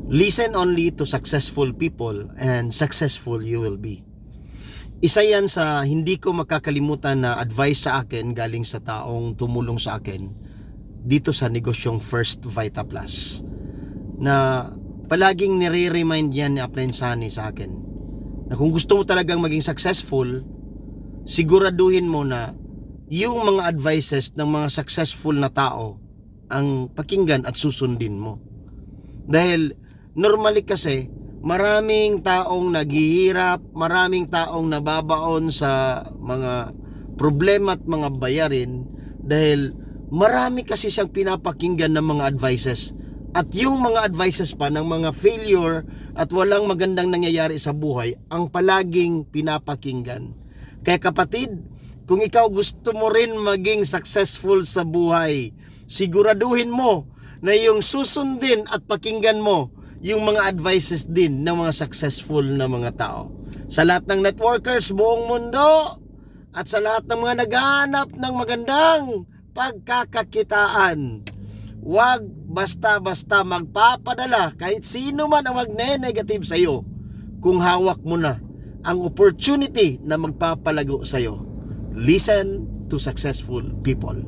Listen only to successful people and successful you will be. Isa yan sa hindi ko makakalimutan na advice sa akin galing sa taong tumulong sa akin dito sa negosyong First Vita Plus, na palaging nire-remind yan ni Aprensani sa akin na kung gusto mo talagang maging successful, siguraduhin mo na yung mga advices ng mga successful na tao ang pakinggan at susundin mo. Dahil normally kasi maraming taong naghihirap, maraming taong nababaon sa mga problema at mga bayarin dahil marami kasi siyang pinapakinggan ng mga advices. At yung mga advices pa ng mga failure at walang magandang nangyayari sa buhay ang palaging pinapakinggan. Kaya kapatid, kung ikaw gusto mo rin maging successful sa buhay, siguraduhin mo na yung susundin at pakinggan mo yung mga advices din ng mga successful na mga tao. Sa lahat ng networkers buong mundo at sa lahat ng mga naghahanap ng magandang pagkakakitaan, wag basta-basta magpapadala kahit sino man ang magne-negative sa iyo kung hawak mo na ang opportunity na magpapalago sa iyo. Listen to successful people.